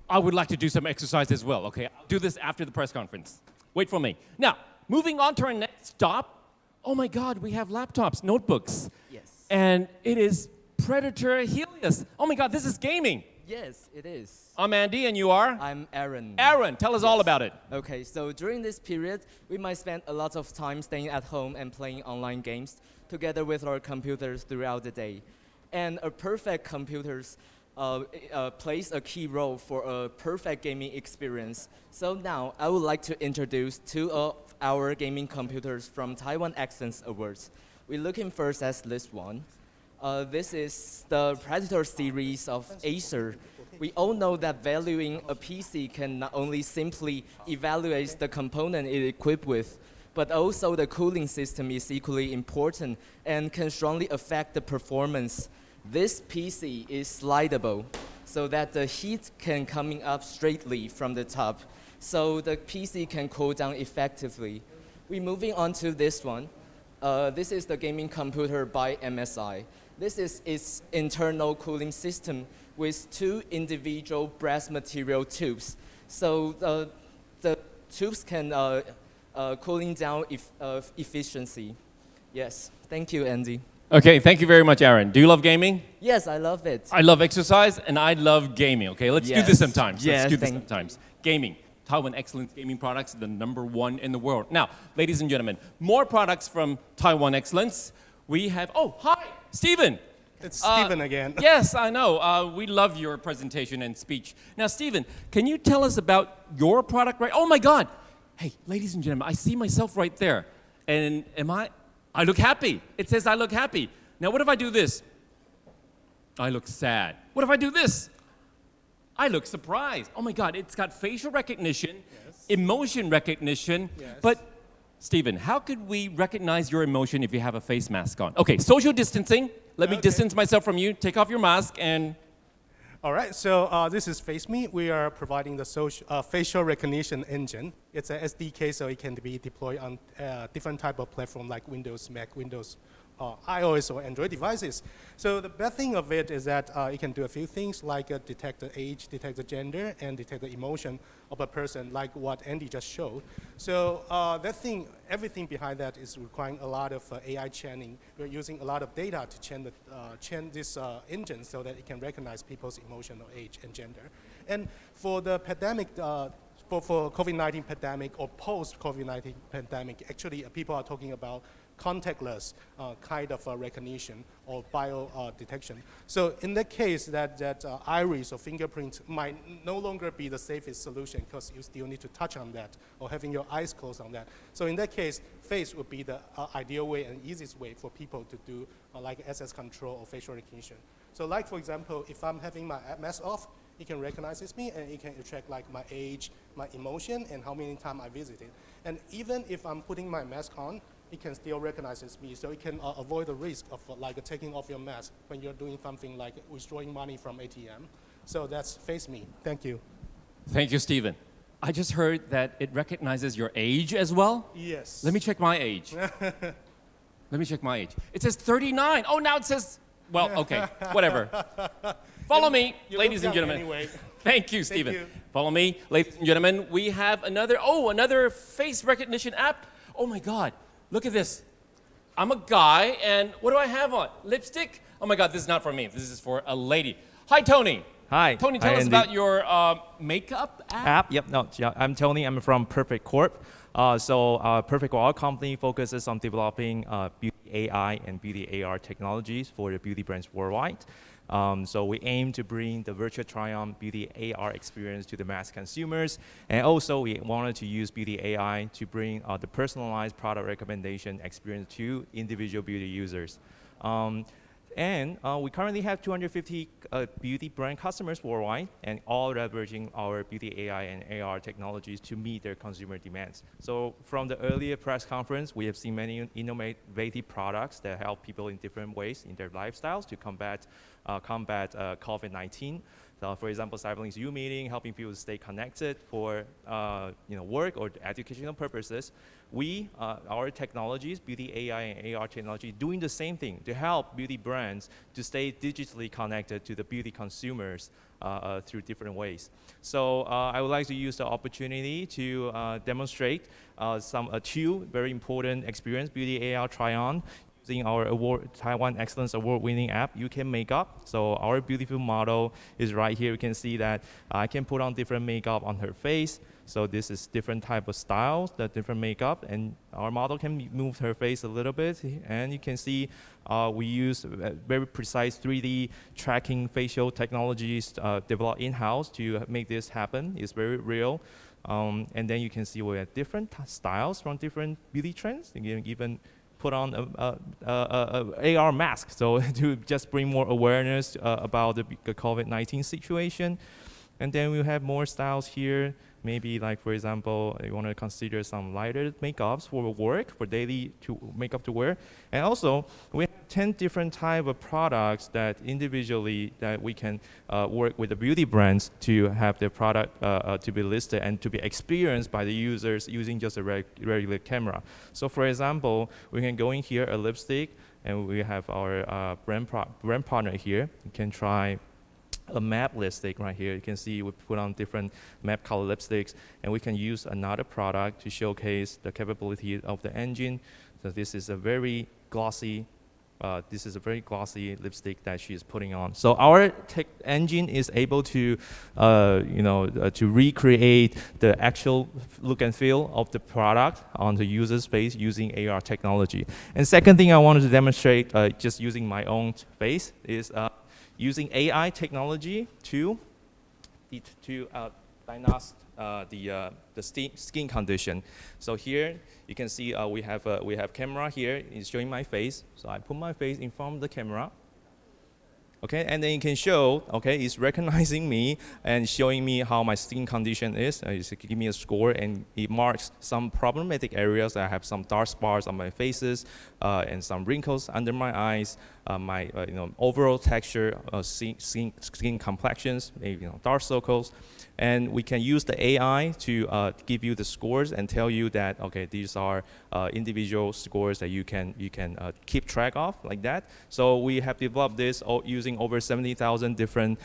I would like to do some exercise as well, okay? I'll do this after the press conference. Wait for me. Now, moving on to our next stop. Oh my God, we have laptops, notebooks. Yes. And it is Predator Helios. Oh my God, this is gaming. Yes, it is. I'm Andy, and you are? I'm Aaron. Aaron, tell us all about it. Okay, so during this period, we might spend a lot of time staying at home and playing online games together with our computers throughout the day. And a perfect computers plays a key role for a perfect gaming experience. So now, I would like to introduce 2 of our gaming computers from Taiwan Excellence Awards. We're looking first at this one. This is the Predator series of Acer. We all know that valuing a PC can not only simply evaluate the component it equipped with, but also the cooling system is equally important and can strongly affect the performance. This PC is slidable so that the heat can coming up straightly from the top, so the PC can cool down effectively. We're moving on to this one. This is the gaming computer by MSI. This is its internal cooling system with 2 individual brass material tubes. So the tubes can cooling down efficiency. Yes, thank you, Andy. Okay, thank you very much, Aaron. Do you love gaming? Yes, I love it. I love exercise, and I love gaming. Okay, let's do this sometimes. Yes, Let's do this sometimes. Gaming. Taiwan Excellence Gaming Products, the #1 in the world. Now, ladies and gentlemen, more products from Taiwan Excellence. We have, oh, hi, Stephen. It's Stephen again. Yes, I know. We love your presentation and speech. Now, Stephen, can you tell us about your product right? Oh my God. Hey, ladies and gentlemen, I see myself right there. And I look happy. It says I look happy. Now, what if I do this? I look sad. What if I do this? I look surprised. Oh my God, it's got facial recognition, emotion recognition. But, Stephen, how could we recognize your emotion if you have a face mask on? Okay, social distancing. Let me distance myself from you. Take off your mask and... All right, so this is FaceMe. We are providing the facial recognition engine. It's an SDK, so it can be deployed on different type of platform like Windows, Mac, Windows, iOS or Android devices. So the best thing of it is that it can do a few things like detect the age, detect the gender, and detect the emotion of a person, like what Andy just showed. So everything behind that is requiring a lot of AI chaining. We're using a lot of data to chain this engine so that it can recognize people's emotional age and gender. And for the pandemic, for COVID-19 pandemic or post-COVID-19 pandemic, actually people are talking about contactless kind of recognition or bio detection. So in that case, that iris or fingerprint might no longer be the safest solution because you still need to touch on that or having your eyes closed on that. So in that case, face would be the ideal way and easiest way for people to do like access control or facial recognition. So like, for example, if I'm having my mask off, it can recognize me and it can track like my age, my emotion, and how many times I visited. And even if I'm putting my mask on, it can still recognize me, so it can avoid the risk of like taking off your mask when you're doing something like withdrawing money from ATM. So that's FaceMe. Thank you. Thank you, Stephen. I just heard that it recognizes your age as well. Yes. Let me check my age. Let me check my age. It says 39. Oh, now it says, well, okay, whatever. Follow me, ladies and gentlemen. Anyway. Thank you, Stephen. Thank you. Follow me, ladies and gentlemen. We have another face recognition app. Oh my God. Look at this. I'm a guy, and what do I have on? Lipstick? Oh my God, this is not for me. This is for a lady. Hi, Tony. Hi. Tony, tell us about your makeup app. I'm Tony. I'm from Perfect Corp. Perfect Corp, our company focuses on developing beauty AI and beauty AR technologies for the beauty brands worldwide. So we aim to bring the virtual try-on beauty AR experience to the mass consumers. And also we wanted to use beauty AI to bring the personalized product recommendation experience to individual beauty users. We currently have 250 beauty brand customers worldwide, and all leveraging our beauty AI and AR technologies to meet their consumer demands. So from the earlier press conference, we have seen many innovative products that help people in different ways in their lifestyles to combat COVID-19. So for example, Cyberlink's Zoom meeting, helping people stay connected for work or educational purposes. Our technologies, beauty AI and AR technology, doing the same thing to help beauty brands to stay digitally connected to the beauty consumers through different ways. So I would like to use the opportunity to demonstrate two very important experience, beauty AR try-on, using our Taiwan Excellence Award-winning app, You Can Makeup. So our beautiful model is right here. You can see that I can put on different makeup on her face. So this is different type of styles, the different makeup, and our model can move her face a little bit. And you can see we use very precise 3D tracking facial technologies developed in-house to make this happen. It's very real. And then you can see we have different styles from different beauty trends. You can even put on a AR mask, so to just bring more awareness about the COVID-19 situation. And then we have more styles here. Maybe like, for example, you want to consider some lighter makeups for work, for daily makeup to wear. And also, we have 10 different type of products that individually that we can work with the beauty brands to have their product to be listed and to be experienced by the users using just a regular camera. So for example, we can go in here, a lipstick, and we have our brand partner here. You can try a matte lipstick right here. You can see we put on different matte color lipsticks, and we can use another product to showcase the capability of the engine. So this is a very glossy lipstick that she is putting on. So our tech engine is able to, to recreate the actual look and feel of the product on the user space using AR technology. And second thing I wanted to demonstrate, just using my own face, is using AI technology to diagnose the skin condition. So here you can see we have camera here. It's showing my face. So I put my face in front of the camera. Okay, and then you can show, okay, it's recognizing me and showing me how my skin condition is. It's give me a score, and it marks some problematic areas. I have some dark spots on my faces and some wrinkles under my eyes. My overall texture, skin complexions, maybe dark circles. And we can use the AI to give you the scores and tell you that, okay, these are individual scores that you can keep track of, like that. So we have developed this using over 70,000 different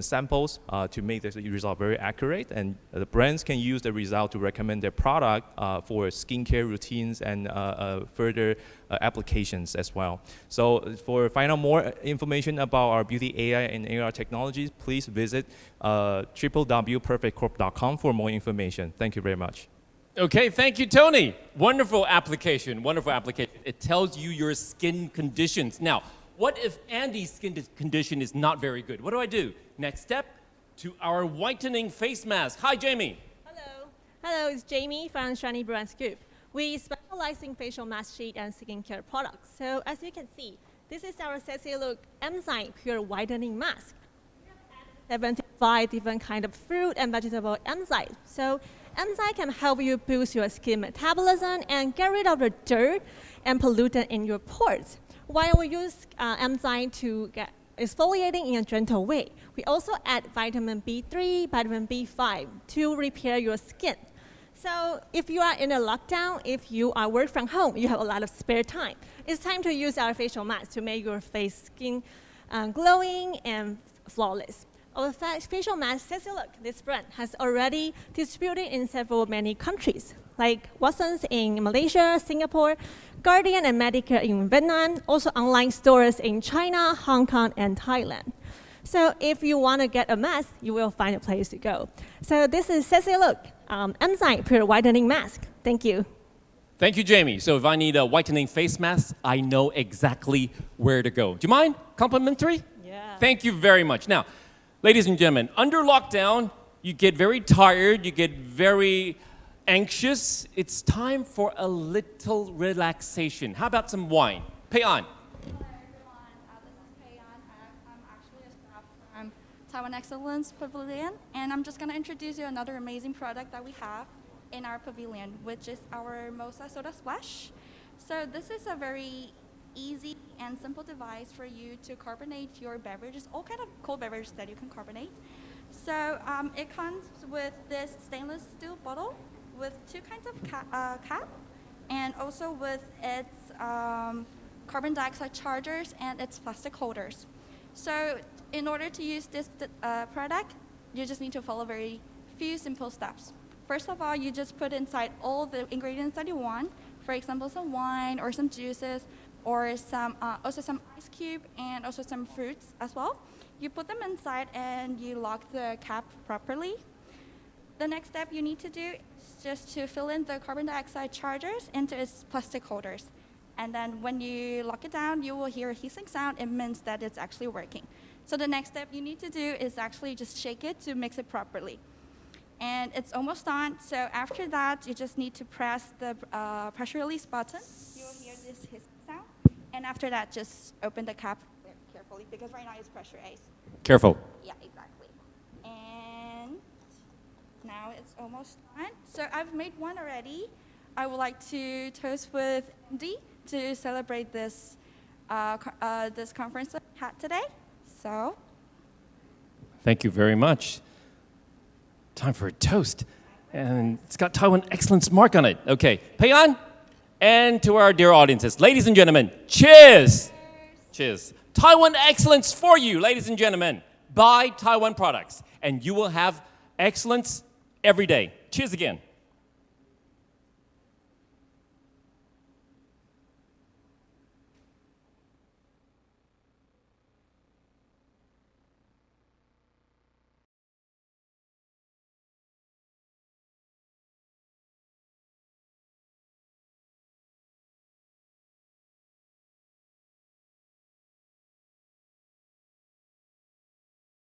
samples to make the result very accurate. And the brands can use the result to recommend their product for skincare routines and further applications as well. So for final more information about our beauty AI and AR technologies, please visit www.perfectcorp.com for more information. Thank you very much. Okay, thank you, Tony. Wonderful application, wonderful application. It tells you your skin conditions. Now, what if Andy's skin condition is not very good? What do I do? Next step, to our whitening face mask. Hi, Jamie. Hello. Hello, it's Jamie from Shiny Brands Group. We specialize in facial mask sheet and skincare products. So as you can see, this is our Sexy Look Enzyme Pure Whitening Mask. 75 different kind of fruit and vegetable enzymes. So enzyme can help you boost your skin metabolism and get rid of the dirt and pollutant in your pores. While we use enzyme to get exfoliating in a gentle way, we also add vitamin B3, vitamin B5 to repair your skin. So if you are in a lockdown, if you are work from home, you have a lot of spare time, it's time to use our facial mask to make your face skin glowing and flawless. Our facial mask, Sexy Look, this brand has already distributed in many countries, like Watsons in Malaysia, Singapore, Guardian and Medicare in Vietnam, also online stores in China, Hong Kong, and Thailand. So if you want to get a mask, you will find a place to go. So this is Sexy Look Enzyme Pure Whitening Mask. Thank you. Thank you, Jamie. So if I need a whitening face mask, I know exactly where to go. Do you mind? Complimentary? Yeah. Thank you very much. Now, ladies and gentlemen, under lockdown, you get very tired, you get very anxious. It's time for a little relaxation. How about some wine? Pei-an. Taiwan Excellence Pavilion, and I'm just going to introduce you another amazing product that we have in our pavilion, which is our Mocha Soda Splash. So this is a very easy and simple device for you to carbonate your beverages, all kind of cold beverages that you can carbonate. So it comes with this stainless steel bottle with two kinds of cap, and also with its carbon dioxide chargers and its plastic holders. So in order to use this product, you just need to follow very few simple steps. First of all, you just put inside all the ingredients that you want. For example, some wine or some juices, or some also some ice cube and also some fruits as well. You put them inside and you lock the cap properly. The next step you need to do is just to fill in the carbon dioxide chargers into its plastic holders. And then when you lock it down, you will hear a hissing sound. It means that it's actually working. So the next step you need to do is actually just shake it to mix it properly. And it's almost done. So after that, you just need to press the pressure release button. You will hear this hissing sound. And after that, just open the cap carefully, because right now it's pressurized. Careful. Yeah, exactly. And now it's almost done. So I've made one already. I would like to toast with Andy to celebrate this this conference that we had today. So, Thank you very much. Time for a toast. And it's got Taiwan Excellence mark on it. Okay, Pei-an, and to our dear audiences, ladies and gentlemen, cheers! Cheers. Taiwan Excellence for you, ladies and gentlemen. Buy Taiwan products, and you will have excellence every day. Cheers again.